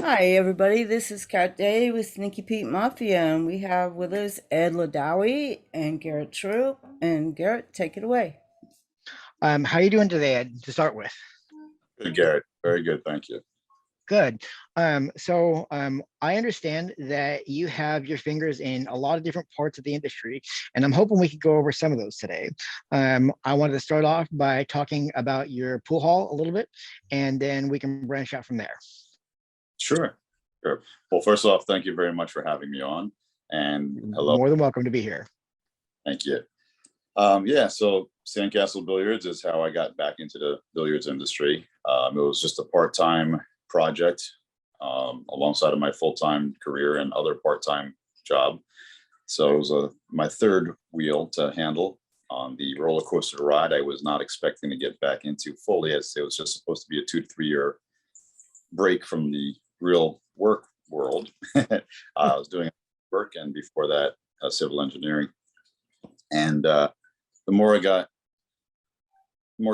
Hi, everybody. This is Kat Day with Sneaky Pete Mafia, and we have with us Ed Liddawi and Garrett Troop. And Garrett, take it away. How you doing today, Ed, to start with? Good, Garrett. Very good. Thank you. Good. I understand that you have your fingers in a lot of different parts of the industry, and I'm hoping we could go over some of those today. I wanted to start off by talking about your pool hall a little bit, and then we can branch out from there. Sure. Sure. Well, first off, thank you very much for having me on. And hello. More than welcome to be here. Thank you. Yeah, so Sandcastle Billiards is how I got back into the billiards industry. It was just a part-time project alongside of my full-time career and other part-time job. So it was my third wheel to handle on the roller coaster ride. I was not expecting to get back into fully, as it was just supposed to be a 2 to 3 year break from the real work world. I was doing work, and before that, civil engineering. And the more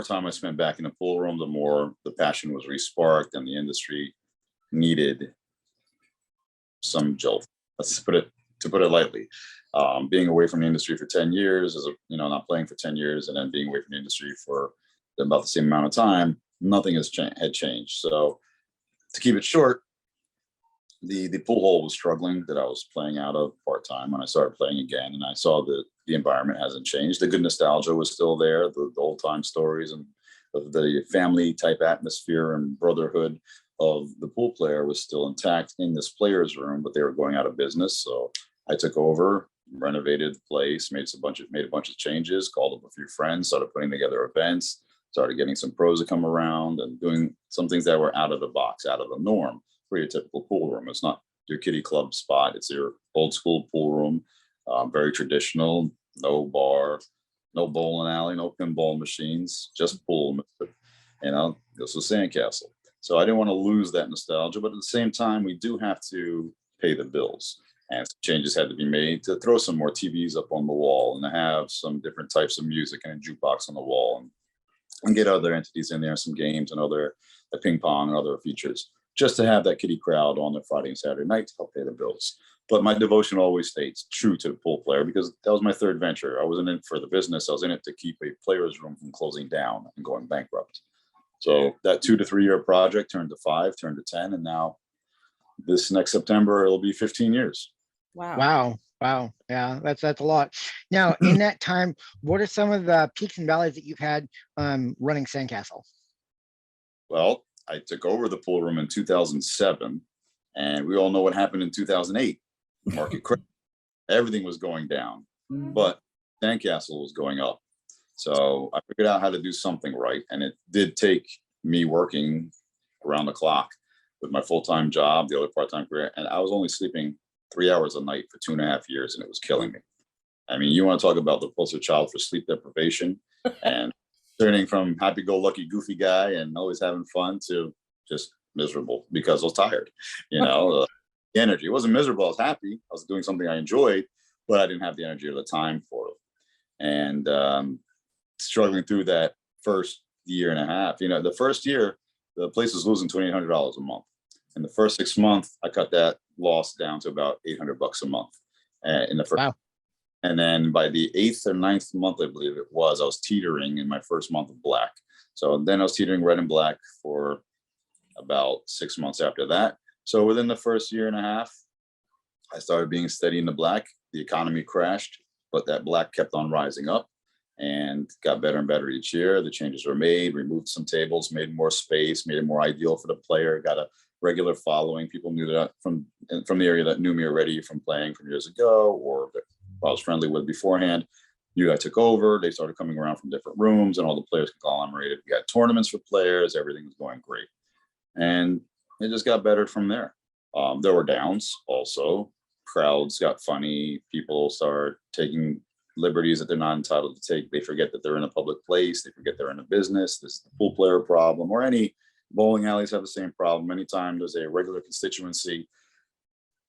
time I spent back in the pool room, the more the passion was resparked, and the industry needed some jolt. To put it lightly. Being away from the industry for 10 years, not playing for 10 years, and then being away from the industry for about the same amount of time, nothing had changed. So to keep it short, the pool hall was struggling that I was playing out of part-time when I started playing again, and I saw that the environment hasn't changed. The good nostalgia was still there, the old-time stories and the family type atmosphere and brotherhood of the pool player was still intact in this player's room, but they were going out of business. So I took over, renovated the place, made a bunch of changes, called up a few friends, started putting together events, started getting some pros to come around and doing some things that were out of the box, out of the norm for your typical pool room. It's not your kiddie club spot. It's your old school pool room, very traditional, no bar, no bowling alley, no pinball machines, just pool. This was Sandcastle. So I didn't want to lose that nostalgia, but at the same time, we do have to pay the bills. And some changes had to be made to throw some more TVs up on the wall and to have some different types of music and a jukebox on the wall and get other entities in there, some games and other ping pong and other features, just to have that kiddie crowd on the Friday and Saturday night to help pay the bills. But my devotion always stays true to the pool player, because that was my third venture. I wasn't in it for the business. I was in it to keep a player's room from closing down and going bankrupt. So that 2 to 3 year project turned to 5, turned to 10, and now this next September it'll be 15 years. Wow. Yeah, that's a lot. Now, in that time, what are some of the peaks and valleys that you've had running Sandcastle? Well, I took over the pool room in 2007, and we all know what happened in 2008. Market crash, everything was going down, but Sandcastle was going up. So I figured out how to do something right, and it did take me working around the clock with my full-time job, the other part-time career, and I was only sleeping 3 hours a night for 2.5 years, and it was killing me. I mean, you want to talk about the poster child for sleep deprivation, and turning from happy-go-lucky, goofy guy and always having fun to just miserable because I was tired. The energy. It wasn't miserable. I was happy. I was doing something I enjoyed, but I didn't have the energy or the time for it. And struggling through that first year and a half. The first year, the place was losing $2,800 a month. In the first 6 months, I cut that loss down to about $800 a month. In the first, wow. And then by the 8th or 9th month, I believe it was, I was teetering in my first month of black. So then I was teetering red and black for about 6 months after that. So within the first year and a half, I started being steady in the black. The economy crashed, but that black kept on rising up and got better and better each year. The changes were made, removed some tables, made more space, made it more ideal for the player, got a regular following. People knew that from the area that knew me already from playing from years ago, or that I was friendly with beforehand, knew I took over. They started coming around from different rooms, and all the players conglomerated. We got tournaments for players. Everything was going great. And it just got better from there. There were downs also. Crowds got funny. People started taking liberties that they're not entitled to take. They forget that they're in a public place. They forget they're in a business. This is the pool player problem, or any bowling alleys have the same problem. Anytime there's a regular constituency,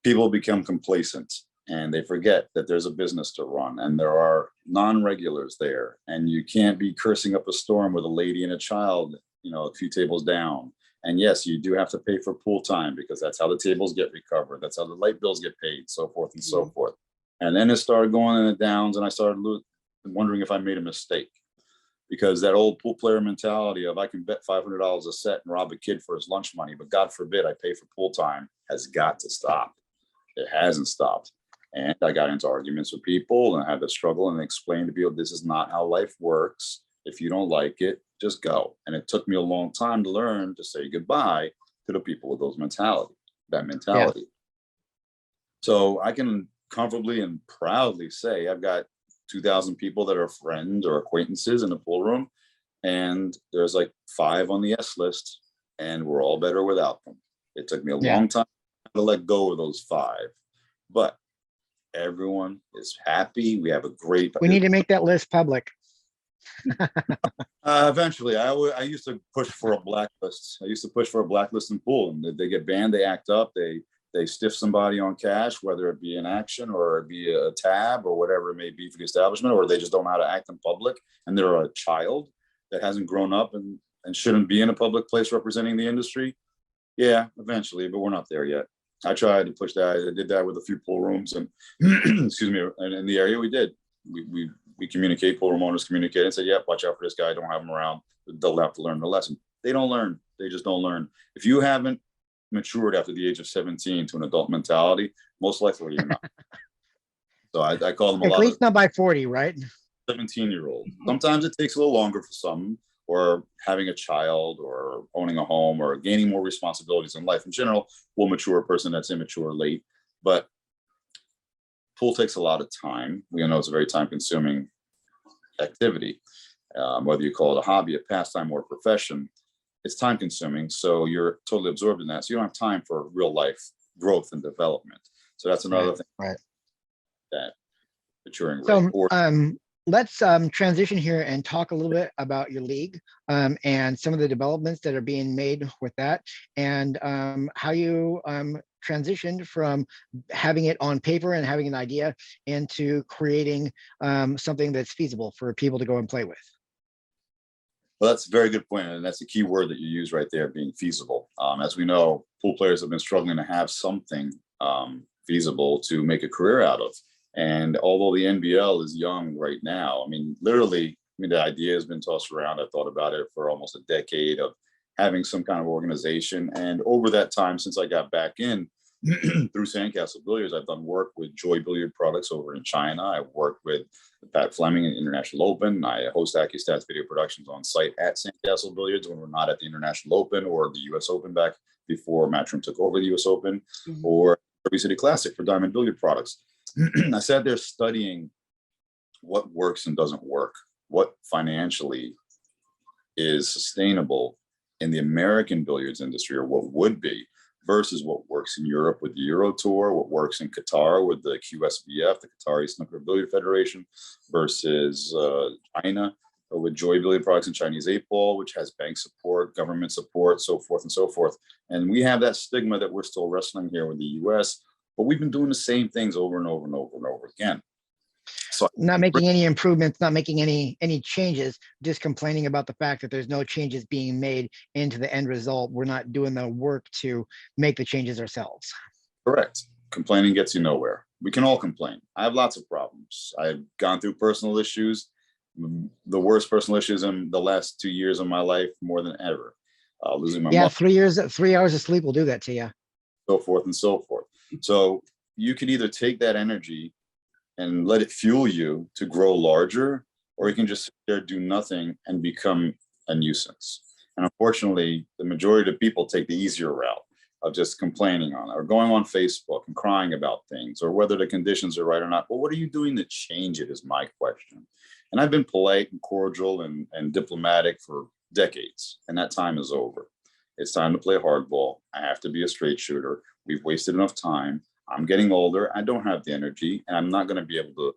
people become complacent and they forget that there's a business to run and there are non-regulars there. And you can't be cursing up a storm with a lady and a child, a few tables down. And yes, you do have to pay for pool time because that's how the tables get recovered. That's how the light bills get paid, so forth and so forth. And then it started going in the downs, and I started wondering if I made a mistake, because that old pool player mentality of I can bet $500 a set and rob a kid for his lunch money, but God forbid I pay for pool time, has got to stop. It hasn't stopped. And I got into arguments with people, and I had to struggle and explain to people, this is not how life works. If you don't like it, just go. And it took me a long time to learn to say goodbye to the people with that mentality. Yeah. So I can comfortably and proudly say I've got 2,000 people that are friends or acquaintances in the pool room, and there's like 5 on the S list, and we're all better without them. It took me a long time to let go of those 5, but everyone is happy. We have a great. We need to make that list public. Eventually, I used to push for a blacklist. I used to push for a blacklist in pool, and if they get banned, they act up. They stiff somebody on cash, whether it be an action or it be a tab or whatever it may be for the establishment, or they just don't know how to act in public, and they're a child that hasn't grown up and shouldn't be in a public place representing the industry. Yeah, eventually, but we're not there yet. I tried to push that. I did that with a few pool rooms, and excuse me, and in the area we did. We communicate, pool room owners communicate and say, yep, watch out for this guy, don't have him around. They'll have to learn the lesson. They don't learn. They just don't learn. If you haven't matured after the age of 17 to an adult mentality, most likely you're not. So I call them at least not by 40, right? 17-year-old. Sometimes it takes a little longer for some, or having a child or owning a home or gaining more responsibilities in life in general will mature a person that's immature late. But pool takes a lot of time. We know it's a very time-consuming activity. Whether you call it a hobby, a pastime, or a profession, it's time-consuming. So you're totally absorbed in that. So you don't have time for real life growth and development. So that's another thing. Right. That maturing rate. So let's transition here and talk a little bit about your league and some of the developments that are being made with that, and how you transitioned from having it on paper and having an idea into creating something that's feasible for people to go and play with. Well, that's a very good point, and that's the key word that you use right there, being feasible. As we know, pool players have been struggling to have something feasible to make a career out of. And although the NBL is young right now, I mean, literally, the idea has been tossed around. I've thought about it for almost a decade of having some kind of organization. And over that time, since I got back in through Sandcastle Billiards, I've done work with Joy Billiard Products over in China. I've worked with Pat Fleming at International Open. I host AccuStats video productions on site at Sandcastle Billiards when we're not at the International Open or the US Open back before Matchroom took over the US Open, or Derby City Classic for Diamond Billiard Products. I sat there studying what works and doesn't work, what financially is sustainable in the American billiards industry, or what would be, versus what works in Europe with the Euro Tour, what works in Qatar with the QSBF, the Qatari Snooker Billiard Federation, versus China with Joy Billiard Products and Chinese 8-Ball, which has bank support, government support, so forth and so forth. And we have that stigma that we're still wrestling here with the US, but we've been doing the same things over and over and over and over again. So not making any improvements, not making any changes, just complaining about the fact that there's no changes being made into the end result. We're not doing the work to make the changes ourselves. Correct. Complaining gets you nowhere. We can all complain. I have lots of problems. I've gone through personal issues, the worst personal issues in the last 2 years of my life, more than ever. Losing my mom. 3 hours of sleep will do that to you. So forth and so forth. So you can either take that energy and let it fuel you to grow larger, or you can just sit there, do nothing, and become a nuisance. And unfortunately, the majority of people take the easier route of just complaining on it, or going on Facebook and crying about things, or whether the conditions are right or not. Well, what are you doing to change it is my question. And I've been polite and cordial and diplomatic for decades, and that time is over. It's time to play hardball. I have to be a straight shooter. We've wasted enough time. I'm getting older. I don't have the energy, and I'm not going to be able to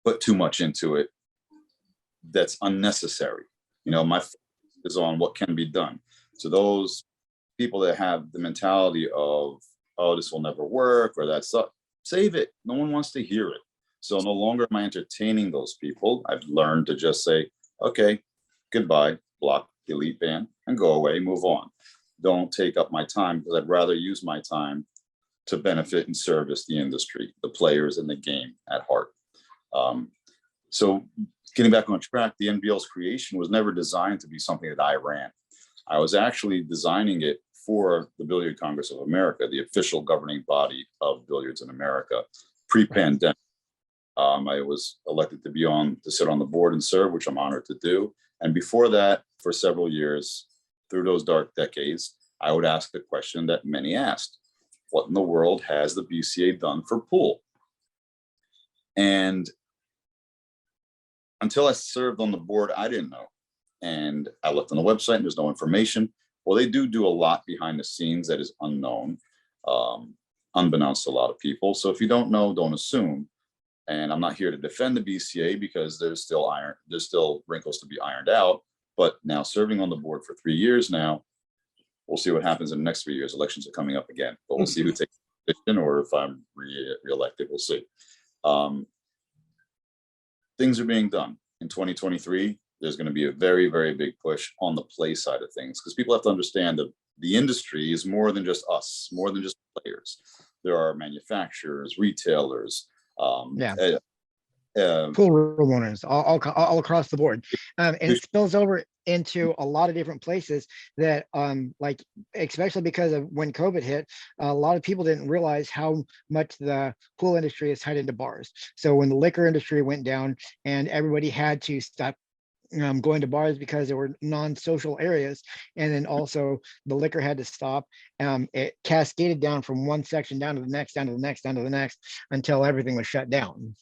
put too much into it that's unnecessary. My focus is on what can be done. So those people that have the mentality of, oh, this will never work, or that's save it. No one wants to hear it. So no longer am I entertaining those people. I've learned to just say, okay, goodbye, block the elite band, and go away, move on. Don't take up my time, because I'd rather use my time to benefit and service the industry, the players, and the game at heart. So getting back on track, the NBL's creation was never designed to be something that I ran. I was actually designing it for the Billiard Congress of America, the official governing body of billiards in America, pre-pandemic. I was elected to sit on the board and serve, which I'm honored to do. And before that, for several years, through those dark decades, I would ask the question that many asked: what in the world has the BCA done for pool? And until I served on the board, I didn't know. And I looked on the website and there's no information. Well, they do a lot behind the scenes that is unknown, unbeknownst to a lot of people. So if you don't know, don't assume. And I'm not here to defend the BCA, because there's still wrinkles to be ironed out. But now, serving on the board for 3 years now, we'll see what happens in the next 3 years. Elections are coming up again, but we'll see who takes the position, or if I'm reelected, we'll see. Things are being done. In 2023, there's going to be a very, very big push on the play side of things, because people have to understand that the industry is more than just us, more than just players. There are manufacturers, retailers, pool room owners, all across the board, and it spills over into a lot of different places that, like, especially because of when COVID hit, a lot of people didn't realize how much the pool industry is tied into bars. So when the liquor industry went down and everybody had to stop going to bars because there were non-social areas, and then also the liquor had to stop, it cascaded down from one section down to the next, down to the next, down to the next, until everything was shut down.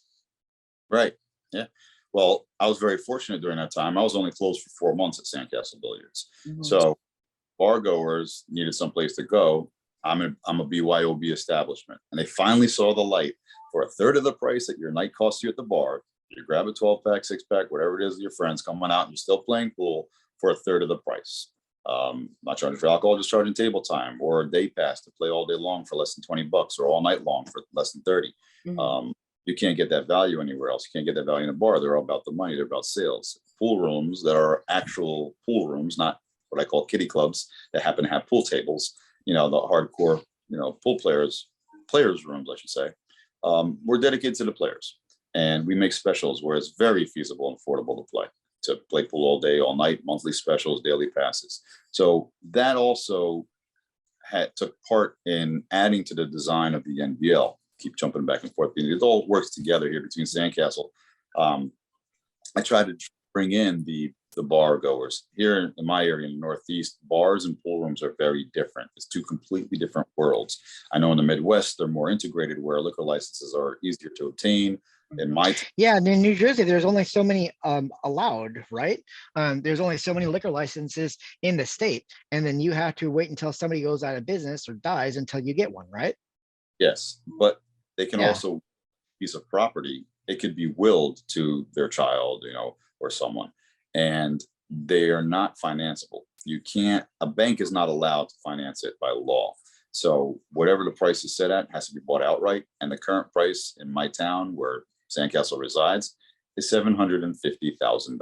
Right. Yeah. Well, I was very fortunate during that time. I was only closed for 4 months at Sandcastle Billiards. Mhm. So bar goers needed someplace to go. I'm a BYOB establishment, and they finally saw the light. For a third of the price that your night costs you at the bar, you grab a 12-pack, 6-pack, whatever it is, your friends coming out, and you're still playing pool for a third of the price. Not charging for alcohol, just charging table time or a day pass to play all day long for less than $20, or all night long for less than 30. Mhm. You can't get that value anywhere else. You can't get that value in a bar. They're all about the money. They're about sales. Pool rooms that are actual pool rooms, not what I call kiddie clubs that happen to have pool tables, the hardcore, pool players rooms, I should say. We're dedicated to the players, and we make specials where it's very feasible and affordable to play pool all day, all night, monthly specials, daily passes. So that also took part in adding to the design of the NBL. Keep jumping back and forth. It all works together here between Sandcastle. I tried to bring in the bar goers here in my area in the Northeast. Bars and pool rooms are very different. It's two completely different worlds. I know in the Midwest they're more integrated, where liquor licenses are easier to obtain. In New Jersey, there's only so many allowed, right? There's only so many liquor licenses in the state, and then you have to wait until somebody goes out of business or dies until you get one, right? Yes, but they can also piece of property. It could be willed to their child, or someone, and they are not financeable. A bank is not allowed to finance it by law. So whatever the price is set at has to be bought outright. And the current price in my town, where Sandcastle resides, is $750,000.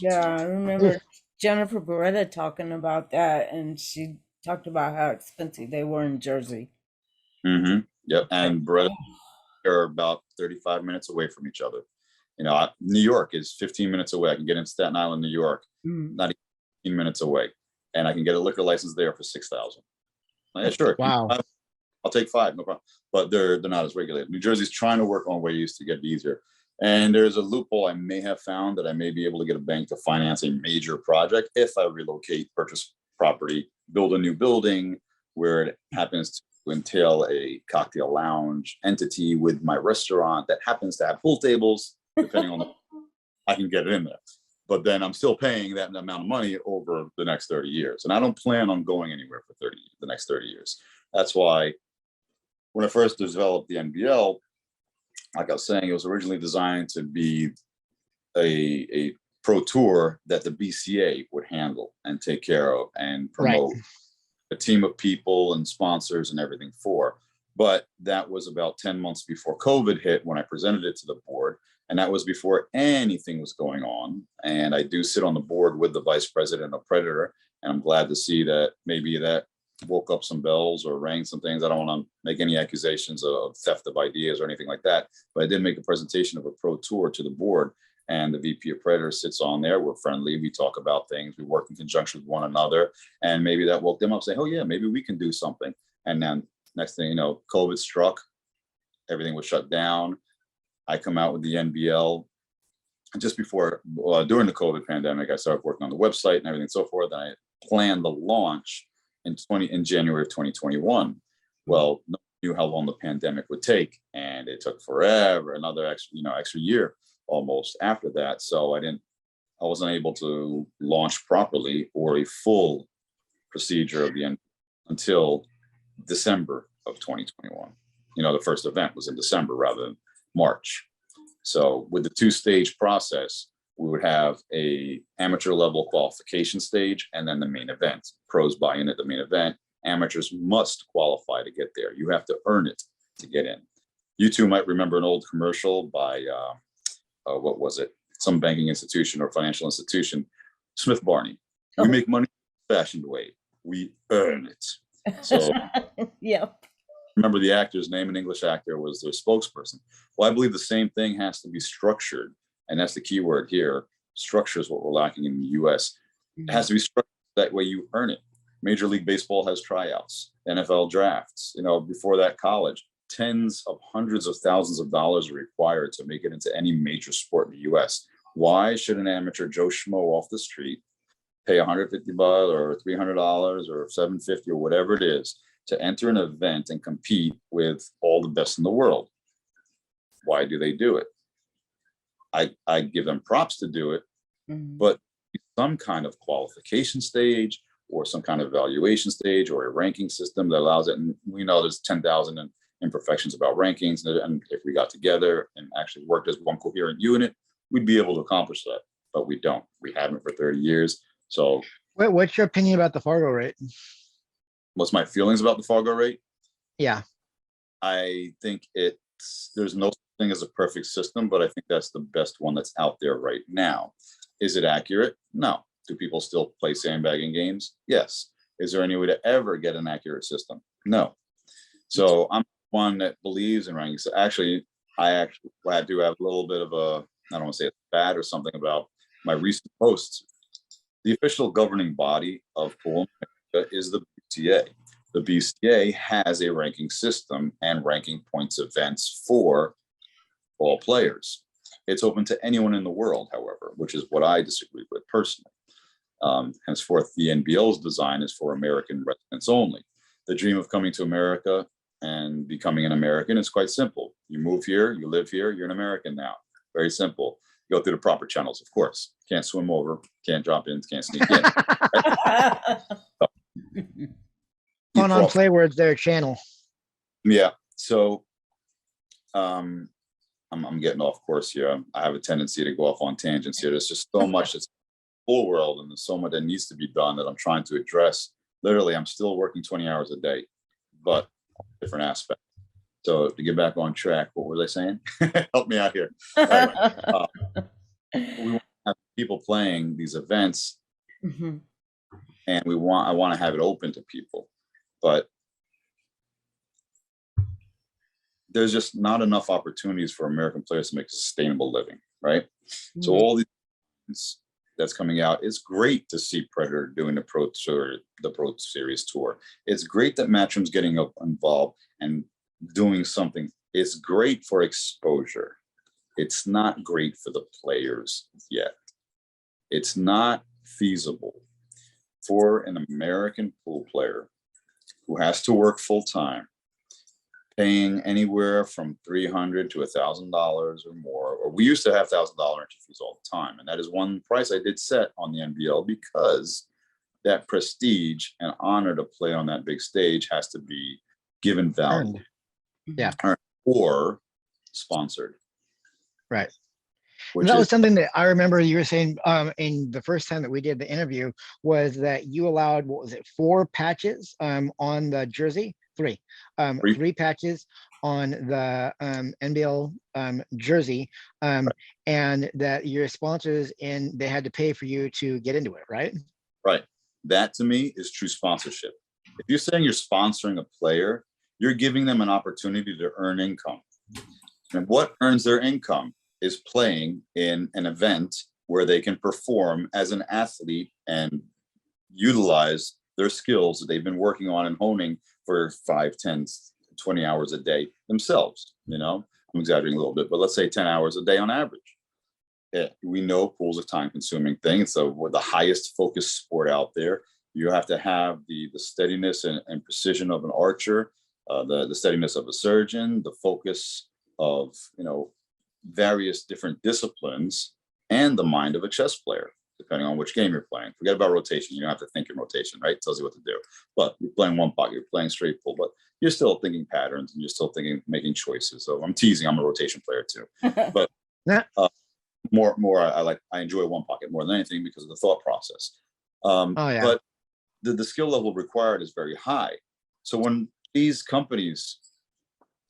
Yeah, I remember Jennifer Beretta talking about that, and she talked about how expensive they were in Jersey. Mm-hmm. Yep. And Beretta are about 35 minutes away from each other. New York is 15 minutes away. I can get in Staten Island, New York, not even 15 minutes away, and I can get a liquor license there for $6,000. Yeah, sure. Wow. I'll take 5, no problem. But they're not as regulated. New Jersey's trying to work on ways to get it easier. And there's a loophole I may have found that I may be able to get a bank to finance a major project if I relocate, purchase property, build a new building where it happens to entail a cocktail lounge entity with my restaurant that happens to have pool tables, depending on I can get it in there. But then I'm still paying that amount of money over the next 30 years. And I don't plan on going anywhere for the next 30 years. That's why when I first developed the NBL, like I was saying, it was originally designed to be a pro tour that the BCA would handle and take care of and promote a team of people and sponsors and everything for. But that was about 10 months before COVID hit when I presented it to the board. And that was before anything was going on. And I do sit on the board with the vice president of Predator. And I'm glad to see that maybe that woke up some bells or rang some things. I don't want to make any accusations of theft of ideas or anything like that. But I did make a presentation of a pro tour to the board. And the VP of Predator sits on there. We're friendly. We talk about things. We work in conjunction with one another. And maybe that woke them up saying, oh, yeah, maybe we can do something. And then next thing you know, COVID struck. Everything was shut down. I come out with the NBL. And just before, during the COVID pandemic, I started working on the website and everything and so forth. And I planned the launch in January of 2021. Well, no one knew how long the pandemic would take. And it took forever, another extra year almost after that. So I wasn't able to launch properly or a full procedure of the end until December of 2021. The first event was in December rather than March. So with the two-stage process, we would have a amateur level qualification stage and then the main event. Pros buy in at the main event. Amateurs must qualify to get there. You have to earn it to get in. You two might remember an old commercial by what was it? Some banking institution or financial institution, Smith Barney. We make money the fashioned way. We earn it. So yeah. Remember the actor's name, an English actor, was their spokesperson. Well, I believe the same thing has to be structured. And that's the key word here. Structure is what we're lacking in the US. It has to be structured that way you earn it. Major League Baseball has tryouts, NFL drafts, before that college. Tens of hundreds of thousands of dollars are required to make it into any major sport in the US. Why should an amateur Joe Schmo off the street pay $150 or $300 or $750 or whatever it is to enter an event and compete with all the best in the world? Why do they do it? I give them props to do it, but some kind of qualification stage or some kind of evaluation stage or a ranking system that allows it. And we know there's 10,000 imperfections about rankings. And if we got together and actually worked as one coherent unit, we'd be able to accomplish that. But we don't. We haven't for 30 years. So what's your opinion about the Fargo rate? What's my feelings about the Fargo rate? Yeah. I think there's no thing as a perfect system, but I think that's the best one that's out there right now. Is it accurate? No. Do people still play sandbagging games? Yes. Is there any way to ever get an accurate system? No. So I'm one that believes in rankings. Actually, I do have a little bit of I don't want to say it's bad or something about my recent posts. The official governing body of pool is the BCA. The BCA has a ranking system and ranking points events for all players. It's open to anyone in the world, however, which is what I disagree with personally. Henceforth, the NBL's design is for American residents only. The dream of coming to America and becoming an American is quite simple. You move here, you live here, you're an American now. Very simple. You go through the proper channels, of course. Can't swim over, can't drop in, can't sneak in. Fun on play words there, channel. Yeah. So I'm getting off course here. I have a tendency to go off on tangents here. There's just so much that's full world, and there's so much that needs to be done that I'm trying to address. Literally, I'm still working 20 hours a day, but different aspects. So to get back on track, what were they saying? Help me out here. Anyway, we want to have people playing these events, and I want to have it open to people, but there's just not enough opportunities for American players to make a sustainable living, right? So all these things that's coming out, it's great to see Predator doing the Pro Series tour. It's great that Matchroom's getting involved and doing something. It's great for exposure. It's not great for the players yet. It's not feasible for an American pool player who has to work full time, paying anywhere from $300 to $1,000 or more. Or we used to have $1,000 entry fees all the time. And that is one price I did set on the NBL because that prestige and honor to play on that big stage has to be given value. Earned. Yeah. Or sponsored. Right. That was something that I remember you were saying in the first time that we did the interview, was that you allowed, what was it, 4 patches on the jersey? Three patches on the NBL jersey, and that your sponsors and they had to pay for you to get into it, right? Right. That to me is true sponsorship. If you're saying you're sponsoring a player, you're giving them an opportunity to earn income. And what earns their income is playing in an event where they can perform as an athlete and utilize their skills that they've been working on and honing for 5, 10, 20 hours a day themselves. You know, I'm exaggerating a little bit, but let's say 10 hours a day on average. Yeah, we know pool's a time consuming thing. It's the highest focus sport out there. You have to have the steadiness and precision of an archer, the steadiness of a surgeon, the focus of, you know, various different disciplines, and the mind of a chess player, depending on which game you're playing. Forget about rotation. You don't have to think in rotation, right? It tells you what to do. But you're playing one pocket, you're playing straight pull, but you're still thinking patterns and you're still thinking, making choices. So I'm teasing, I'm a rotation player too. But I enjoy one pocket more than anything because of the thought process. But the skill level required is very high. So when these companies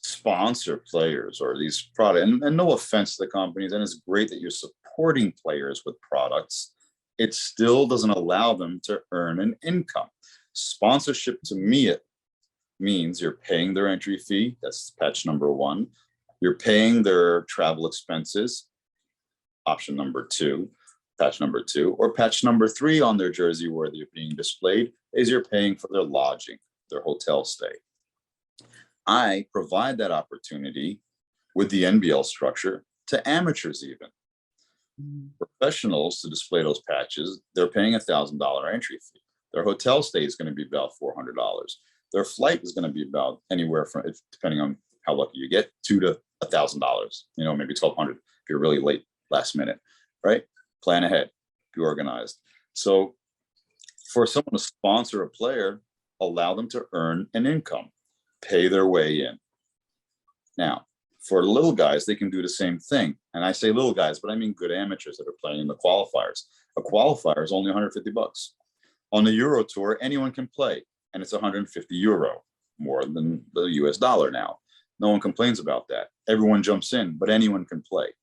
sponsor players or these products, and no offense to the companies, and it's great that you're supporting players with products, it still doesn't allow them to earn an income. Sponsorship to me, it means you're paying their entry fee. That's patch number 1. You're paying their travel expenses, option number 2, patch number 2, or patch number 3 on their jersey where they're being displayed is you're paying for their lodging, their hotel stay. I provide that opportunity with the NBL structure to amateurs even. Professionals to display those patches, they're paying $1,000 entry fee. Their hotel stay is going to be about $400. Their flight is going to be about anywhere from, depending on how lucky you get, $2,000 to $1,000. You know, maybe $1,200 if you're really late, last minute, right? Plan ahead, be organized. So for someone to sponsor a player, allow them to earn an income, pay their way in. Now, for little guys, they can do the same thing. And I say little guys, but I mean good amateurs that are playing in the qualifiers. A qualifier is only 150 bucks. On the Euro Tour, anyone can play, and it's 150 euro, more than the US dollar now. No one complains about that. Everyone jumps in, but anyone can play.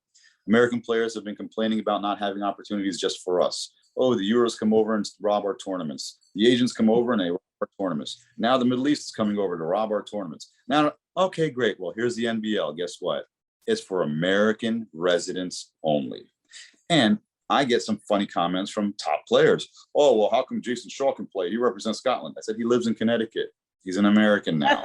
American players have been complaining about not having opportunities just for us. Oh, the Euros come over and rob our tournaments. The Asians come over and they rob our tournaments. Now the Middle East is coming over to rob our tournaments. Now, okay, great. Well, here's the NBL. Guess what? It's for American residents only. And I get some funny comments from top players. Oh, well, how come Jason Shaw can play? He represents Scotland. I said, he lives in Connecticut. He's an American now.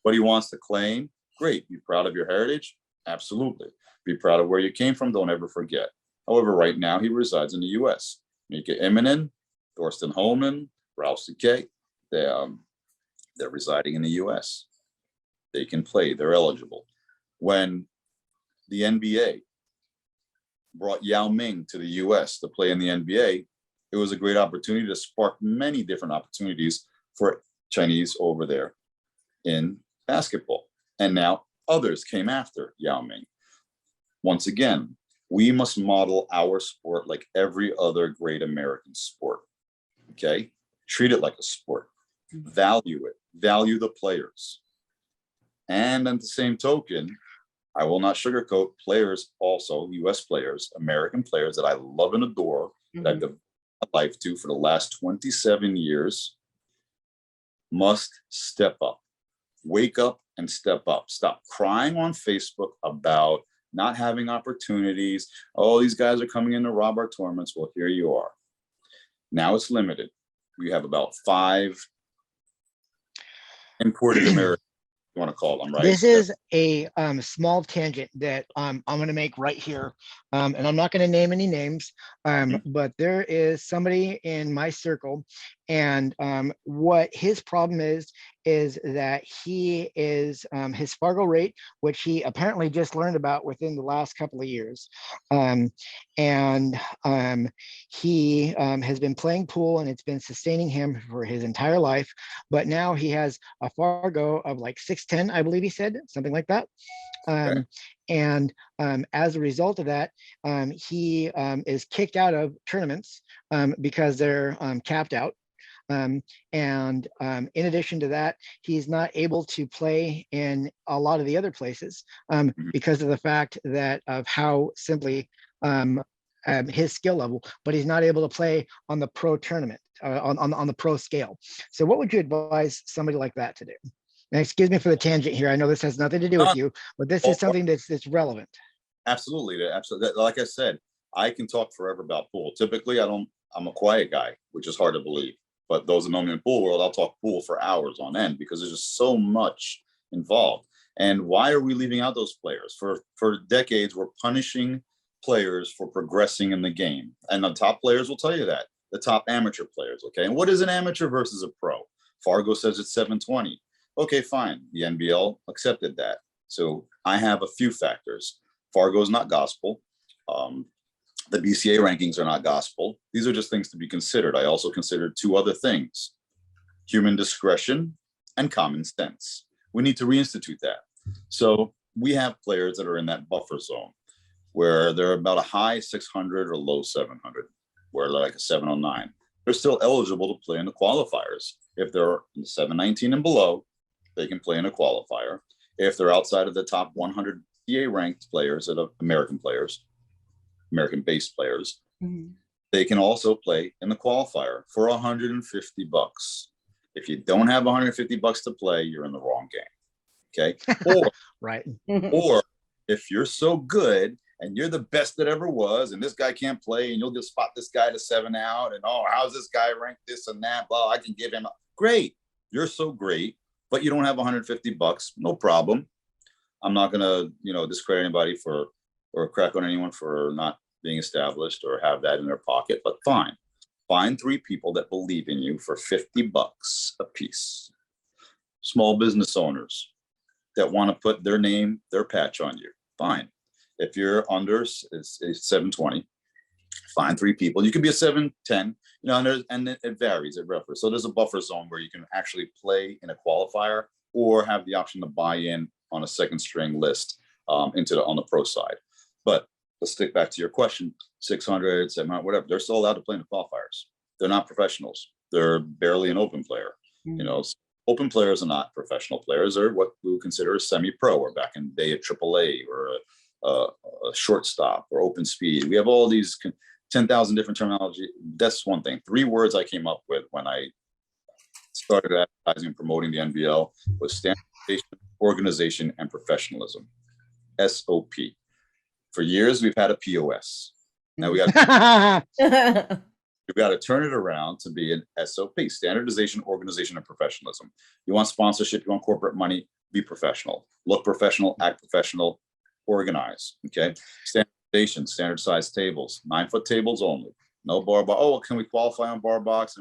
What he wants to claim, great. Be proud of your heritage? Absolutely. Be proud of where you came from. Don't ever forget. However, right now he resides in the U.S. Mika Immonen, Thorsten Holman, Ralph C.K., they're residing in the U.S. They can play. They're eligible. When the NBA brought Yao Ming to the U.S. to play in the NBA, it was a great opportunity to spark many different opportunities for Chinese over there in basketball. And now others came after Yao Ming. Once again, we must model our sport like every other great American sport. Okay? Treat it like a sport. Value it. Value the players. And on the same token, I will not sugarcoat players also, US players, American players that I love and adore, that I've devoted my life to for the last 27 years, must step up. Wake up and step up. Stop crying on Facebook about not having opportunities. Oh, these guys are coming in to rob our tournaments. Well, here you are. Now it's limited. We have about 5 imported Americans, you want to call them, right? This is a small tangent that I'm going to make right here. And I'm not going to name any names, but there is somebody in my circle. And what his problem is that he is his Fargo rate, which he apparently just learned about within the last couple of years. He has been playing pool and it's been sustaining him for his entire life. But now he has a Fargo of like 610, I believe he said, something like that. And as a result of that, he is kicked out of tournaments because they're capped out. In addition to that, he's not able to play in a lot of the other places because of the fact that of how simply his skill level, but he's not able to play on the pro tournament, on the pro scale. So what would you advise somebody like that to do? And excuse me for the tangent here. I know this has nothing to do with you, but this is something that's relevant. Absolutely. Like I said, I can talk forever about pool. Typically, I'm a quiet guy, which is hard to believe. But those that know me in pool world, I'll talk pool for hours on end because there's just so much involved. And why are we leaving out those players? For decades, we're punishing players for progressing in the game. And the top players will tell you that. The top amateur players, okay? And what is an amateur versus a pro? Fargo says it's 720. Okay, fine. The NBL accepted that. So I have a few factors. Fargo is not gospel. The BCA rankings are not gospel. These are just things to be considered. I also considered two other things: human discretion and common sense. We need to reinstitute that. So we have players that are in that buffer zone where they're about a high 600 or low 700, where they're like a 709. They're still eligible to play in the qualifiers. If they're 719 and below, they can play in a qualifier. If they're outside of the top 100 BCA ranked players, American players, American-based players, they can also play in the qualifier for $150. If you don't have $150 to play, you're in the wrong game. Okay. Or, right. Or if you're so good and you're the best that ever was, and this guy can't play, and you'll just spot this guy to 7 out, and how's this guy ranked this and that? Well, I can give him great. You're so great, but you don't have $150. No problem. I'm not gonna, discredit anybody or crack on anyone for not being established or have that in their pocket, but fine. Find 3 people that believe in you for $50 a piece. Small business owners that want to put their name, their patch on you. Fine. If you're under it's 720, find 3 people. You can be a 710, and it varies, it refers. So there's a buffer zone where you can actually play in a qualifier or have the option to buy in on a second string list on the pro side. But let's stick back to your question, 600, 700, whatever. They're still allowed to play in the qualifiers. They're not professionals. They're barely an open player. Open players are not professional players. They're what we would consider a semi-pro, or back in the day a AAA, or a shortstop, or open speed. We have all these 10,000 different terminology. That's one thing. 3 words I came up with when I started advertising and promoting the NBL was standardization, organization, and professionalism. SOP. For years, we've had a POS. Now we got we've got to turn it around to be an SOP: standardization, organization, and professionalism. You want sponsorship, you want corporate money, be professional, look professional, act professional, organize. Okay. Standardization, standard size tables, 9-foot tables only. No bar box. Oh, can we qualify on bar box?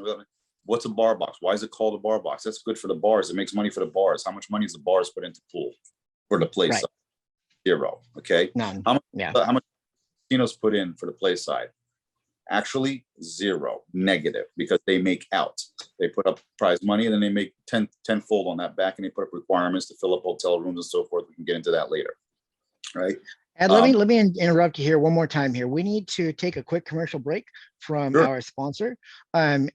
What's a bar box? Why is it called a bar box? That's good for the bars. It makes money for the bars. How much money is the bars put into pool for the play side? 0. Okay. None. How much casinos put in for the play side? Actually 0, negative, because they make out. They put up prize money and then they make 10-fold on that back, and they put up requirements to fill up hotel rooms and so forth. We can get into that later. Right. And let me interrupt you here one more time here. We need to take a quick commercial break from our sponsor. We're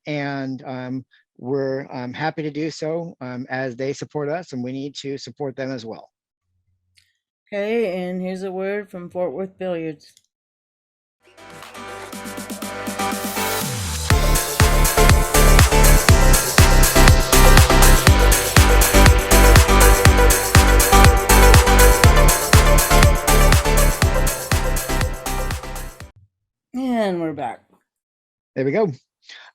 happy to do so as they support us, and we need to support them as well. Okay, and here's a word from Fort Worth Billiards. And we're back. There we go.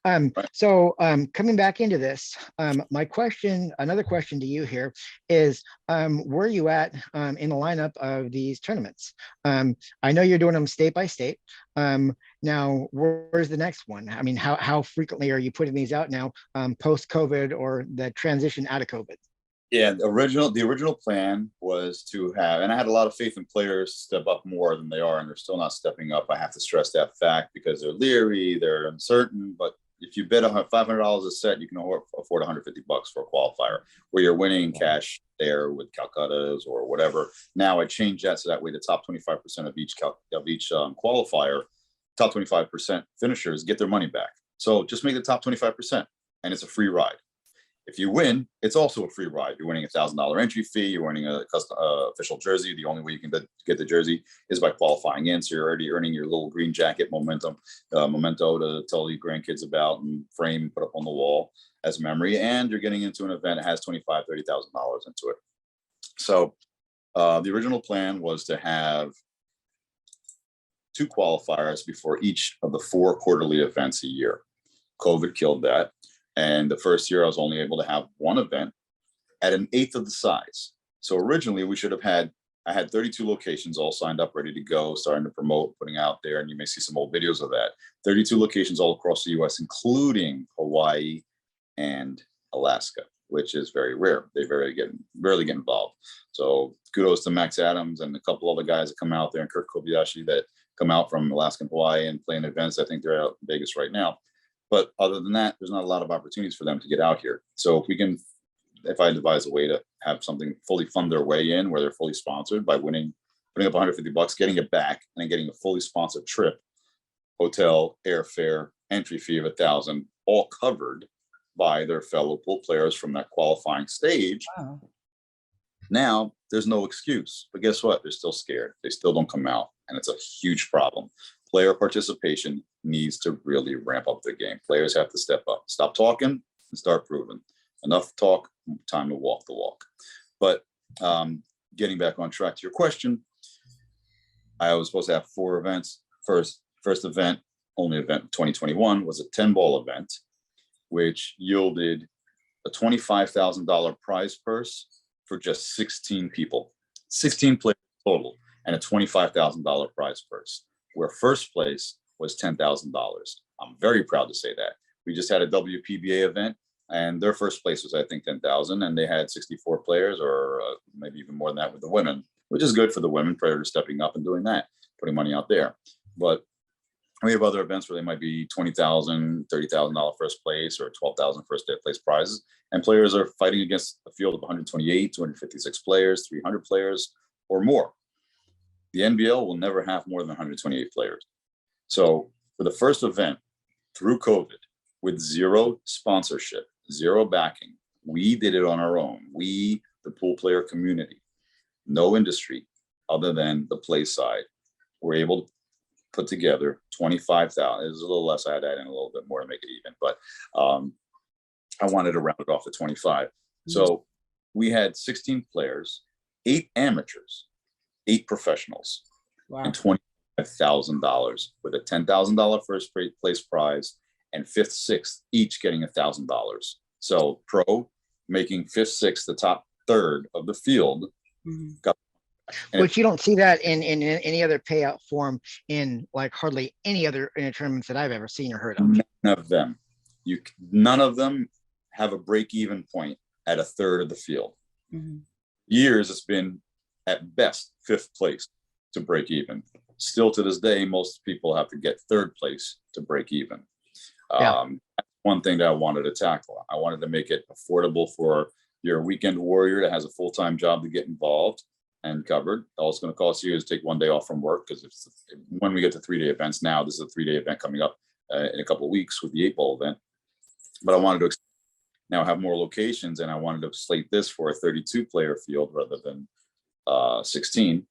Coming back into this, another question to you here is, where are you at in the lineup of these tournaments? I know you're doing them state by state. Now, where's the next one? I mean, how frequently are you putting these out now, post-COVID or the transition out of COVID? Yeah, the original plan was to have, and I had a lot of faith in players to step up more than they are, and they're still not stepping up. I have to stress that fact because they're leery, they're uncertain. But if you bet $500 a set, you can afford $150 for a qualifier, where you're winning cash there with Calcuttas or whatever. Now I changed that so that way the top 25% of each qualifier, top 25% finishers get their money back. So just make the top 25%. and it's a free ride. If you win, it's also a free ride. You're winning a $1,000 entry fee. You're winning a custom official jersey. The only way you can get the jersey is by qualifying in. So you're already earning your little green jacket memento to tell your grandkids about and frame and put up on the wall as memory. And you're getting into an event that has $25,000, $30,000 into it. So the original plan was to have 2 qualifiers before each of the 4 quarterly events a year. COVID killed that. And the first year I was only able to have 1 event at an 1/8 of the size. So originally we should have I had 32 locations all signed up, ready to go, starting to promote, putting out there. And you may see some old videos of that. 32 locations all across the US, including Hawaii and Alaska, which is very rare. They rarely get involved. So kudos to Max Adams and a couple other guys that come out there, and Kurt Kobayashi, that come out from Alaska and Hawaii and play in events. I think they're out in Vegas right now. But other than that, there's not a lot of opportunities for them to get out here. So if I devise a way to have something fully fund their way in, where they're fully sponsored by putting up $150, getting it back, and then getting a fully sponsored trip, hotel, airfare, entry fee of $1,000, all covered by their fellow pool players from that qualifying stage. Wow. Now there's no excuse, but guess what? They're still scared. They still don't come out, and it's a huge problem. Player participation needs to really ramp up their game. Players have to step up, stop talking and start proving. Enough talk, time to walk the walk. But getting back on track to your question, I was supposed to have 4 events. First event, only event in 2021, was a 10-ball event, which yielded a $25,000 prize purse for just 16 people, 16 players total, and a $25,000 prize purse, where first place was $10,000. I'm very proud to say that. We just had a WPBA event, and their first place was, I think, 10,000, and they had 64 players, or maybe even more than that with the women, which is good for the women prior to stepping up and doing that, putting money out there. But we have other events where they might be $20,000, $30,000 first place, or $12,000 first place prizes, and players are fighting against a field of 128, 256 players, 300 players, or more. The NBL will never have more than 128 players. So for the first event, through COVID, with 0 sponsorship, 0 backing, we did it on our own. We, the pool player community, no industry other than the play side, were able to put together 25,000. It was a little less. I had to add in a little bit more to make it even, but I wanted to round it off to 25. So we had 16 players, 8 amateurs, 8 professionals, Wow. and $25,000 with a $10,000 first place prize, and 5th, 6th, each getting $1,000. So pro making 5th, 6th, the top third of the field. Which you don't see that in any other payout form in like hardly any other tournaments that I've ever seen or heard of. None of them have a break-even point at a third of the field. Years it's been at best 5th place to break even. Still to this day, most people have to get 3rd place to break even. That's one thing that I wanted to tackle. I wanted to make it affordable for your weekend warrior that has a full-time job to get involved and covered. All it's going to cost you is take 1 day off from work, because when we get to 3-day events now, this is a 3-day event coming up in a couple of weeks with the 8-ball event. But I wanted to now have more locations, and I wanted to slate this for a 32-player field rather than 16.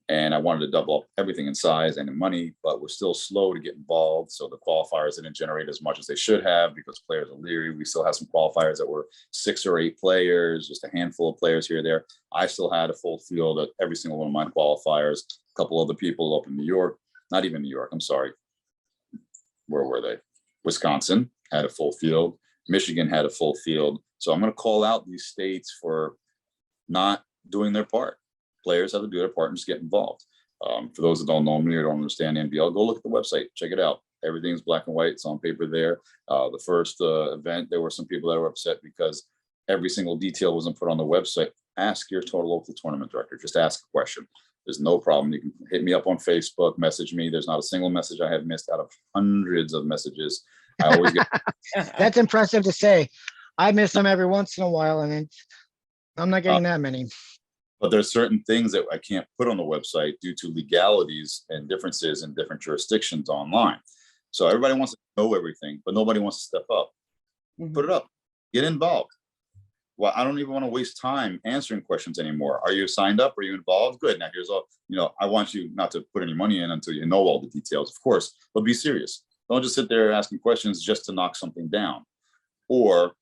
And I wanted to double up everything in size and in money, but we're still slow to get involved. So the qualifiers didn't generate as much as they should have because players are leery. We still have some qualifiers that were 6 or 8 players, just a handful of players here or there. I still had a full field at every single one of my qualifiers. A couple other people up in New York, not even New York, I'm sorry. Where were they? Wisconsin had a full field. Michigan had a full field. So I'm going to call out these states for not doing their part. Players have to do their part and just get involved. For those that don't know me or don't understand NBL, go look at the website, check it out. Everything's black and white. It's on paper there. The first event, there were some people that were upset because every single detail wasn't put on the website. Ask your total local tournament director. Just ask a question. There's no problem. You can hit me up on Facebook, message me. There's not a single message I have missed out of hundreds of messages. I always get. That's impressive to say. I miss them every once in a while, and I'm not getting that many. But there's certain things that I can't put on the website due to legalities and differences in different jurisdictions online. So everybody wants to know everything, but nobody wants to step up. Put it up, get involved. Well, I don't even want to waste time answering questions anymore. Are you signed up? Are you involved? Good. Now here's all, I want you not to put any money in until you know all the details, of course, but be serious. Don't just sit there asking questions just to knock something down or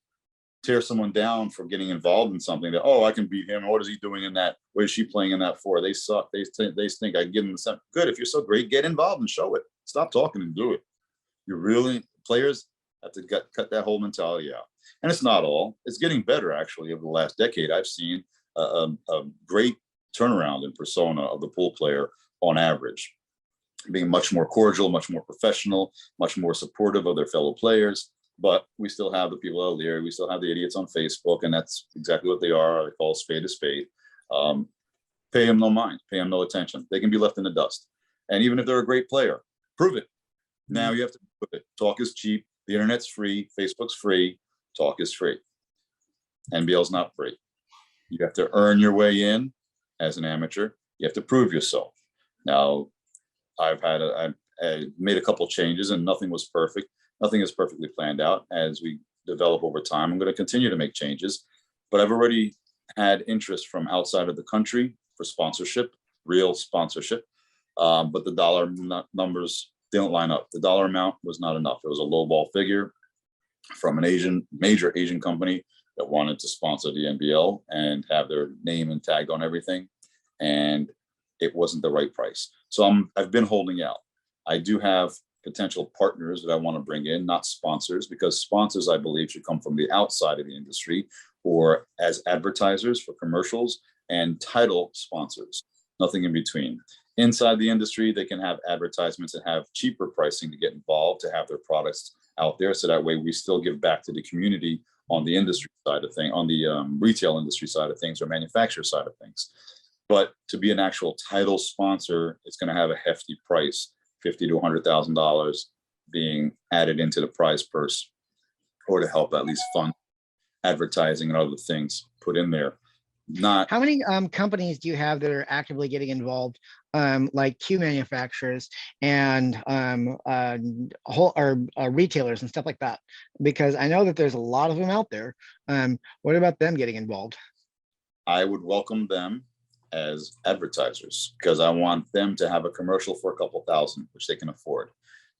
tear someone down for getting involved in something that, oh, I can beat him. What is he doing in that? What is she playing in that for? They suck. They think I can give them the same. Good. If you're so great, get involved and show it. Stop talking and do it. Players have to cut that whole mentality out. And it's not all. It's getting better, actually. Over the last decade, I've seen a great turnaround in persona of the pool player on average, being much more cordial, much more professional, much more supportive of their fellow players. But we still have the people out there. We still have the idiots on Facebook, and that's exactly what they are. I call a spade a spade. Pay them no mind. Pay them no attention. They can be left in the dust. And even if they're a great player, prove it. Now you have to prove it. Talk is cheap. The internet's free. Facebook's free. Talk is free. NBL's not free. You have to earn your way in as an amateur. You have to prove yourself. Now, I made a couple changes, and nothing was perfect. Nothing is perfectly planned out. As we develop over time, I'm going to continue to make changes, but I've already had interest from outside of the country for sponsorship, real sponsorship. But the dollar numbers didn't line up. The dollar amount was not enough. It was a lowball figure from an major Asian company that wanted to sponsor the NBL and have their name and tagged on everything. And it wasn't the right price. So I've been holding out. I do have potential partners that I want to bring in, not sponsors, because sponsors, I believe, should come from the outside of the industry or as advertisers for commercials and title sponsors, nothing in between. Inside the industry, they can have advertisements and have cheaper pricing to get involved, to have their products out there. So that way we still give back to the community on the industry side of things, on the retail industry side of things or manufacturer side of things. But to be an actual title sponsor, it's going to have a hefty price. $50,000 to $100,000 being added into the prize purse, or to help at least fund advertising and other things put in there. Not how many companies do you have that are actively getting involved, like cue manufacturers and retailers and stuff like that? Because I know that there's a lot of them out there. What about them getting involved? I would welcome them as advertisers, because I want them to have a commercial for a couple thousand, which they can afford.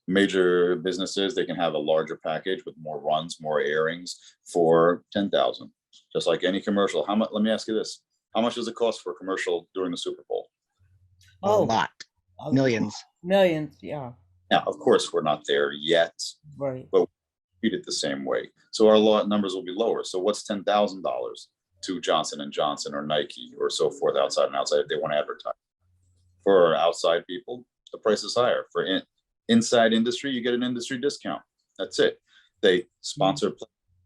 Major businesses, they can have a larger package with more runs, more airings for 10,000, just like any commercial. How much? Let me ask you this: how much does it cost for a commercial during the Super Bowl? A lot, millions. Millions, yeah. Now, of course, we're not there yet, Right. but we treat it the same way. So our numbers will be lower. So what's $10,000 to Johnson & Johnson or Nike or so forth, outside and outside, if they want to advertise? For outside people, the price is higher. For inside industry, you get an industry discount. That's it. They sponsor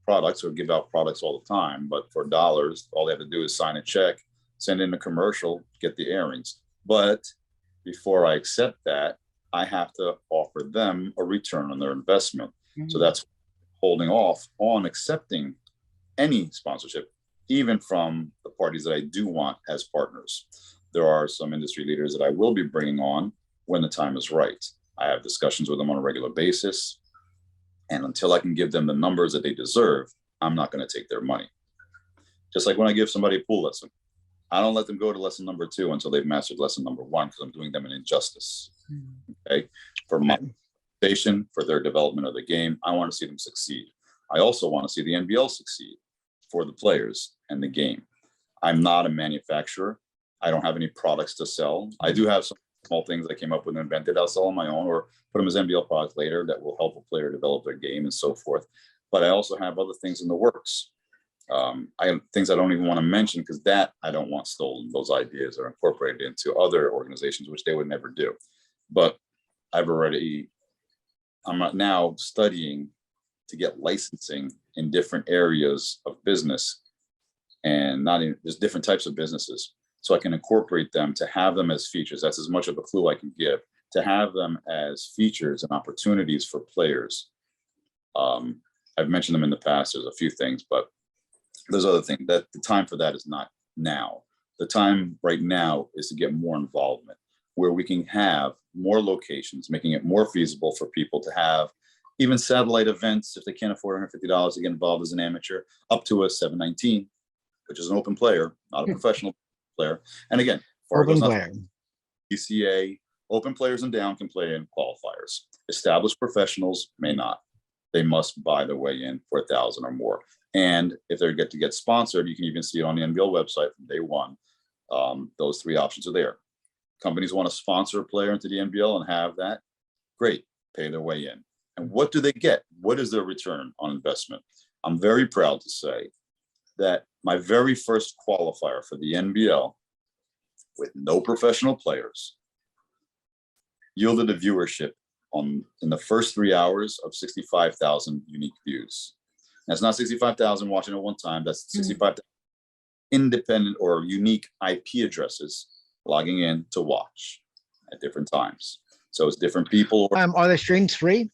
products or give out products all the time, but for dollars, all they have to do is sign a check, send in a commercial, get the airings. But before I accept that, I have to offer them a return on their investment. So that's holding off on accepting any sponsorship, even from the parties that I do want as partners. There are some industry leaders that I will be bringing on when the time is right. I have discussions with them on a regular basis. And until I can give them the numbers that they deserve, I'm not going to take their money. Just like when I give somebody a pool lesson, I don't let them go to lesson number 2 until they've mastered lesson number 1, because I'm doing them an injustice. Okay. For my station, for their development of the game, I want to see them succeed. I also want to see the NBL succeed for the players and the game. I'm not a manufacturer. I don't have any products to sell. I do have some small things I came up with and invented. I'll sell on my own or put them as NBL products later that will help a player develop their game and so forth. But I also have other things in the works. I have things I don't even want to mention, because that I don't want stolen. Those ideas are incorporated into other organizations, which they would never do. But I'm now studying to get licensing in different areas of business, and there's different types of businesses. So I can incorporate them to have them as features. That's as much of a clue I can give, to have them as features and opportunities for players. I've mentioned them in the past. There's a few things, but there's other things. That the time for that is not now. The time right now is to get more involvement, where we can have more locations, making it more feasible for people to have Even satellite events, if they can't afford $150 to get involved as an amateur, up to a 719, which is an open player, not a professional player. And again, Open player. PCA, open players and down can play in qualifiers. Established professionals may not. They must buy their way in for 1,000 or more. And if they get sponsored, you can even see it on the NBL website from day one. Those three options are there. Companies want to sponsor a player into the NBL and have that. Great, pay their way in. And what do they get? What is their return on investment? I'm very proud to say that my very first qualifier for the NBL with no professional players yielded a viewership in the first 3 hours of 65,000 unique views. That's not 65,000 watching at one time. That's 65,000 independent or unique IP addresses logging in to watch at different times. So it's different people. Are the streams free?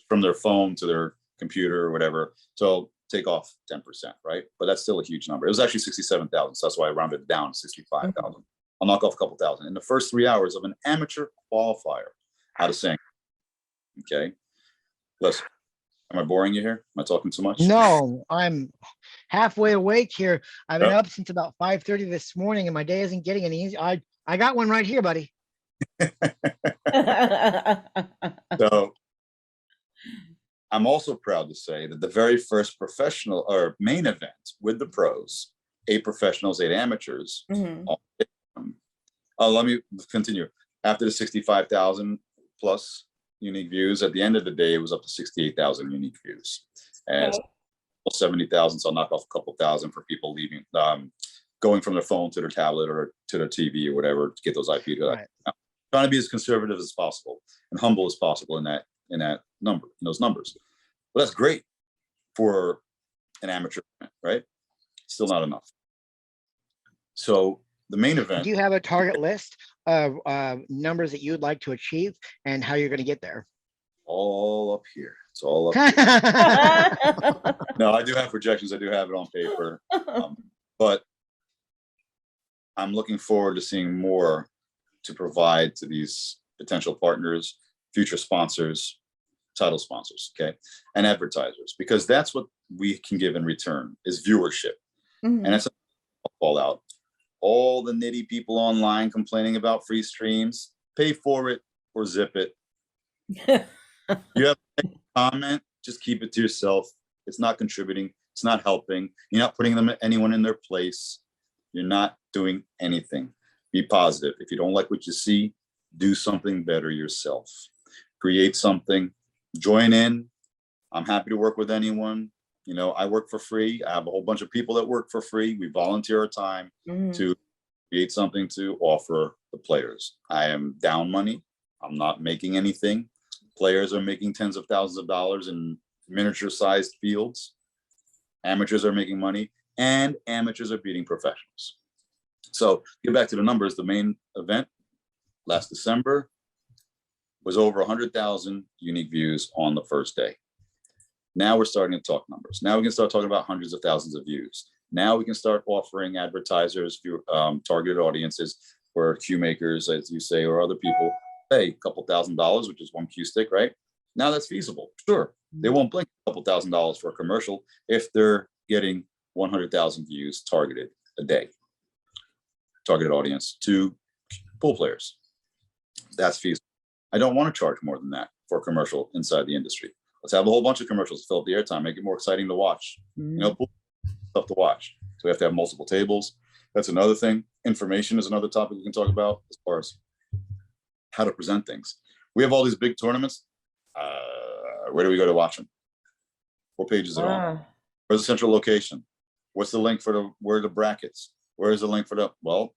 From their phone to their computer or whatever. So take off 10%, right? But that's still a huge number. It was actually 67,000. So that's why I rounded it down to 65,000. I'll knock off a couple thousand in the first 3 hours of an amateur qualifier out of Sandcastle. Okay. Listen, am I boring you here? Am I talking too much? No, I'm halfway awake here. I've been up since about 5:30 this morning and my day isn't getting any easier. I got one right here, buddy. So I'm also proud to say that the very first professional or main event with the pros, 8 professionals, 8 amateurs. Let me continue. After the 65,000 plus unique views, at the end of the day, it was up to 68,000 unique views. And 70,000, so I'll knock off a couple thousand for people leaving, going from their phone to their tablet or to their TV or whatever to get those IP. Right. Trying to be as conservative as possible and humble as possible in those numbers. But that's great for an amateur event, right? Still not enough. So the main event. Do you have a target list of numbers that you'd like to achieve and how you're going to get there? All up here. It's all up here. No, I do have projections. I do have it on paper. But I'm looking forward to seeing more to provide to these potential partners, future sponsors, title sponsors, okay, and advertisers, because that's what we can give in return is viewership. And that's a fallout. All the nitty people online complaining about free streams, pay for it or zip it. You have a comment, just keep it to yourself. It's not contributing. It's not helping. You're not putting anyone in their place. You're not doing anything. Be positive. If you don't like what you see, do something better yourself. Create something. Join in. I'm happy to work with anyone. You know, I work for free. I have a whole bunch of people that work for free. We volunteer our time to create something to offer the players. I am down money. I'm not making anything. Players are making tens of thousands of dollars in miniature-sized fields. Amateurs are making money, and amateurs are beating professionals. So get back to the numbers. The main event last December was over 100,000 unique views on the first day. Now we're starting to talk numbers. Now we can start talking about hundreds of thousands of views. Now we can start offering advertisers, targeted audiences for cue makers, as you say, or other people, pay a couple $1,000s, which is one cue stick, right? Now that's feasible. Sure, they won't blink a couple $1,000s for a commercial if they're getting 100,000 views targeted a day. Targeted audience to pool players. That's feasible. I don't want to charge more than that for a commercial inside the industry. Let's have a whole bunch of commercials to fill up the airtime, make it more exciting to watch. You know, pool stuff to watch. So we have to have multiple tables. That's another thing. Information is another topic we can talk about as far as how to present things. We have all these big tournaments. Where do we go to watch them? What page is it on? Where's the central location? What's the link for where are the brackets? Where's the link for the, well,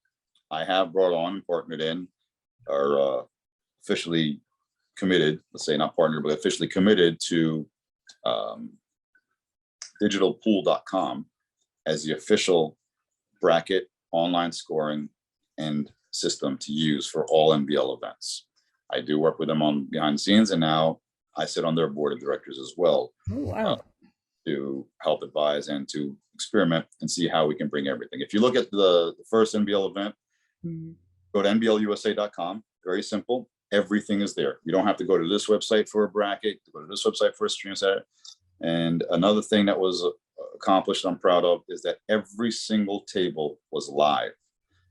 I have brought on and partnered in, or officially committed, let's say not partnered, but officially committed to digitalpool.com as the official bracket, online scoring, and system to use for all NBL events. I do work with them on behind the scenes, and now I sit on their board of directors as well. To help advise and to experiment and see how we can bring everything. If you look at the first NBL event, go to nblusa.com. Very simple. Everything is there. You don't have to go to this website for a bracket, to go to this website for a stream set. And another thing that was accomplished, I'm proud of, is that every single table was live.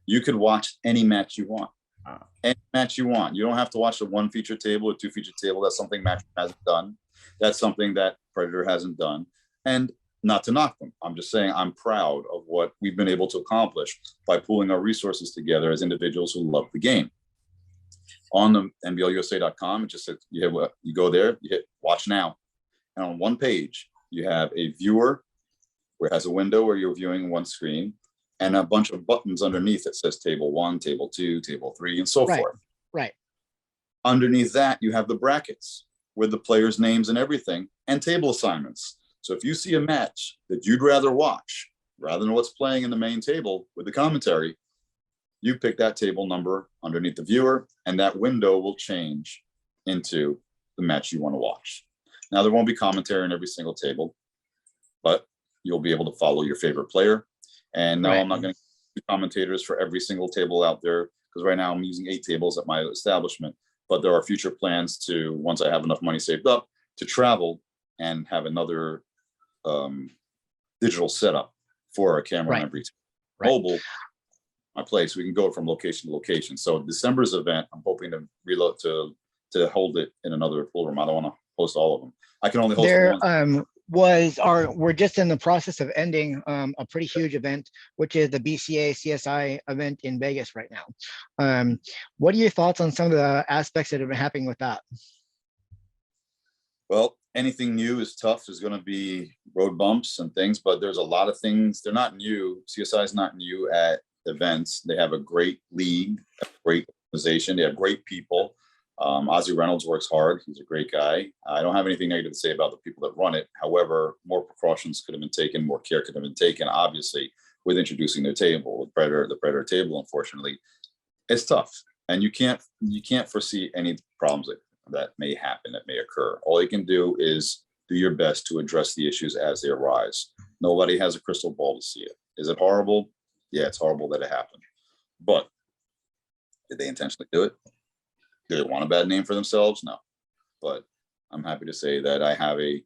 You could watch any match you want. Any match you want. You don't have to watch the one feature table or two feature table. That's something Match hasn't done. That's something that Predator hasn't done. And not to knock them, I'm just saying I'm proud of what we've been able to accomplish by pooling our resources together as individuals who love the game. On the NBLUSA.com, it just says you go there, you hit watch now. And on one page, you have a viewer where it has a window where you're viewing one screen and a bunch of buttons underneath that says table 1, table 2, table 3, and so forth. Right. Underneath that, you have the brackets with the players' names and everything, and table assignments. So if you see a match that you'd rather watch, rather than what's playing in the main table with the commentary, you pick that table number underneath the viewer, and that window will change into the match you want to watch. Now, there won't be commentary on every single table, but you'll be able to follow your favorite player. And no, I'm not going to do commentators for every single table out there, because right now I'm using 8 tables at my establishment. But there are future plans to, once I have enough money saved up, to travel and have another digital setup for a camera on every mobile. My place, we can go from location to location. So December's event, I'm hoping to reload to hold it in another pool room. I don't want to host all of them. I can only host one. We're just in the process of ending a pretty huge event, which is the BCA CSI event in Vegas right now. What are your thoughts on some of the aspects that have been happening with that? Well, anything new is tough. There's going to be road bumps and things, but there's a lot of things. They're not new. CSI is not new at events. They have a great league, a great organization. They have great people. Ozzy Reynolds works hard. He's a great guy. I don't have anything negative to say about the people that run it. However, more precautions could have been taken, more care could have been taken, obviously, with introducing their table, the Predator table. Unfortunately, it's tough. And you can't foresee any problems that may happen, that may occur. All you can do is do your best to address the issues as they arise. Nobody has a crystal ball to see it. Is it horrible? Yeah, it's horrible that it happened. But did they intentionally do it? Do they want a bad name for themselves? No. But I'm happy to say that I have a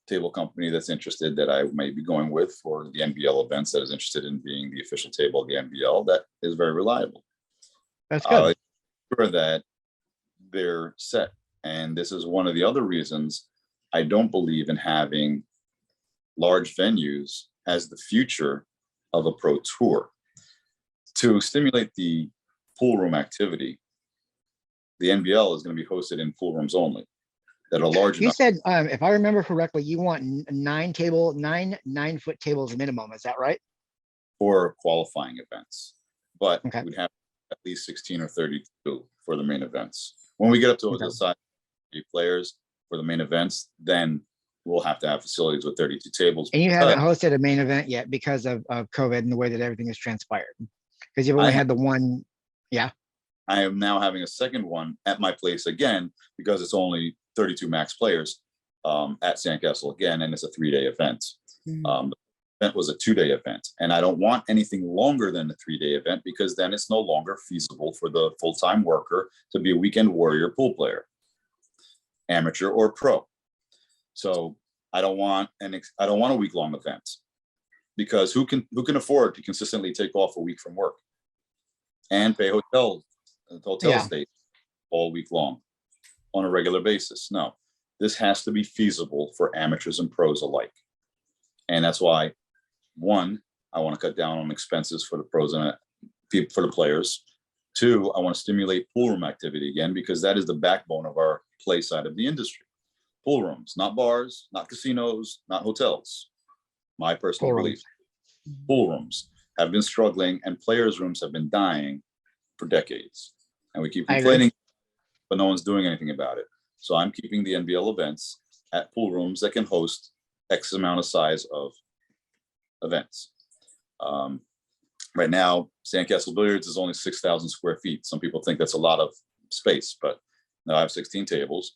table company that's interested, that I may be going with for the NBL events, that is interested in being the official table of the NBL, that is very reliable. That's good. Sure that they're set. And this is one of the other reasons I don't believe in having large venues as the future of a pro tour. To stimulate the pool room activity, the NBL is going to be hosted in pool rooms only that are large enough. You said, if I remember correctly, you want 9 9-foot tables minimum. Is that right? For qualifying events, but Okay. we'd have at least 16 or 32 for the main events. When we get up to the size of players for the main events, then we'll have to have facilities with 32 tables. And you haven't hosted a main event yet because of COVID and the way that everything has transpired. Because you've only had the one. Yeah. I am now having a second one at my place again, because it's only 32 max players at Sandcastle again, and it's a 3-day event. The event was a 2-day event, and I don't want anything longer than a 3-day event, because then it's no longer feasible for the full-time worker to be a weekend warrior pool player, amateur or pro. So I don't want a week-long event, because who can afford to consistently take off a week from work and pay hotel stay all week long on a regular basis? No, this has to be feasible for amateurs and pros alike. And that's why, one, I want to cut down on expenses for the pros and for the players. 2, I want to stimulate pool room activity again, because that is the backbone of our play side of the industry. Pool rooms, not bars, not casinos, not hotels. My personal belief. Pool rooms have been struggling, and players' rooms have been dying for decades. And we keep complaining, but no one's doing anything about it. So I'm keeping the NBL events at pool rooms that can host X amount of size of events. Right now, Sandcastle Billiards is only 6,000 square feet. Some people think that's a lot of space, but no, I have 16 tables,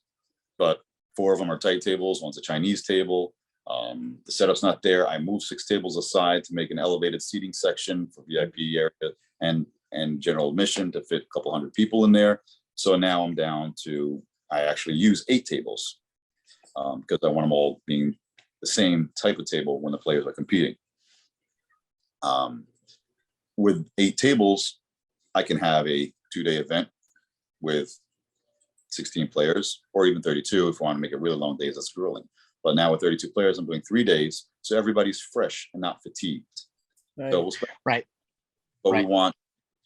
but 4 of them are tight tables. One's a Chinese table. The setup's not there. I moved 6 tables aside to make an elevated seating section for VIP area and general admission to fit a couple hundred people in there. So now I'm down to, I actually use 8 tables because I want them all being the same type of table when the players are competing. With 8 tables, I can have a 2-day event with 16 players, or even 32 if I want to make it really long days. That's grueling. But now with 32 players, I'm doing 3 days, so everybody's fresh and not fatigued. Right. So we'll spend, Right. but Right. we want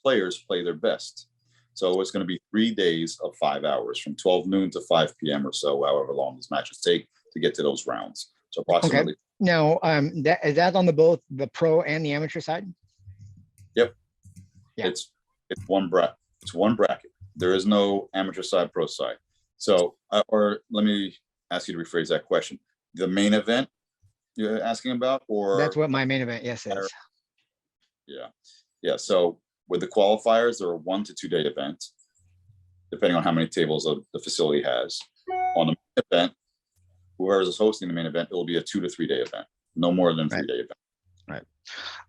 players to play their best. So it's going to be 3 days of 5 hours from 12 noon to 5 p.m. or so, however long these matches take to get to those rounds. So approximately. Now, is that on both the pro and the amateur side? Yep. Yeah. It's one bracket. It's one bracket. There is no amateur side, pro side. So, or let me ask you to rephrase that question. The main event you're asking about, or That's what my main event, yes, is. Yeah. Yeah. So with the qualifiers, there are 1 to 2 day events, depending on how many tables the facility has. On the main event, whoever is hosting the main event, it will be a 2 to 3 day event, no more than 3 day event. Right.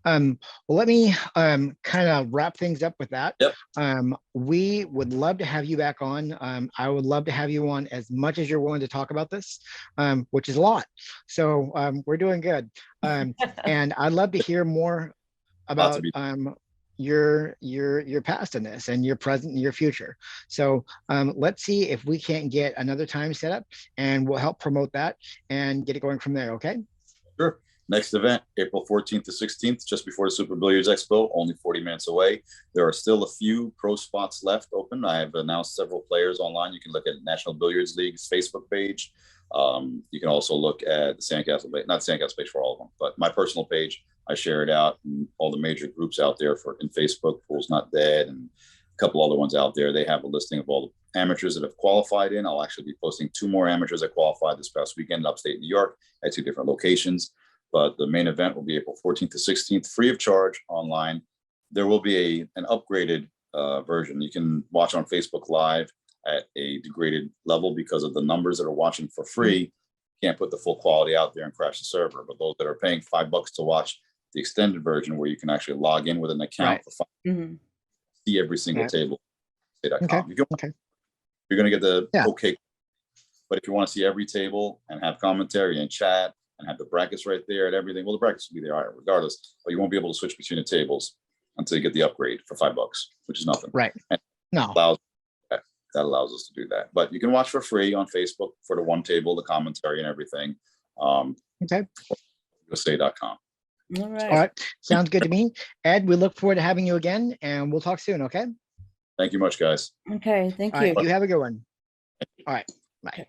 Well, let me kind of wrap things up with that. Yep. We would love to have you back on. I would love to have you on as much as you're willing to talk about this, which is a lot. So we're doing good. And I'd love to hear more about your past in this and your present and your future. So let's see if we can't get another time set up, and we'll help promote that and get it going from there. Okay. Sure. Next event, April 14th to 16th, just before the Super Billiards Expo, only 40 minutes away. There are still a few pro spots left open. I have announced several players online. You can look at National Billiards League's Facebook page. You can also look at the Sandcastle, not Sandcastle page for all of them, but my personal page. I share it out in all the major groups out there in Facebook, Pool's Not Dead, and a couple other ones out there. They have a listing of all the amateurs that have qualified in. I'll actually be posting 2 more amateurs that qualified this past weekend in upstate New York at 2 different locations. But the main event will be April 14th to 16th, free of charge online. There will be an upgraded version. You can watch on Facebook Live at a degraded level because of the numbers that are watching for free. Can't put the full quality out there and crash the server. But those that are paying $5 to watch the extended version, where you can actually log in with an account for $5, see every single table. Okay. You're going to get the okay. But if you want to see every table and have commentary and chat, and have the brackets right there and everything, well, the brackets will be there regardless, but you won't be able to switch between the tables until you get the upgrade for $5, which is nothing. Right. And that allows us to do that. But you can watch for free on Facebook for the one table, the commentary and everything. USA.com. All right. All right. Sounds good to me. Ed, we look forward to having you again, and we'll talk soon, okay? Thank you much, guys. Okay. Thank All you. right, you have a good one. All right. Bye. Okay.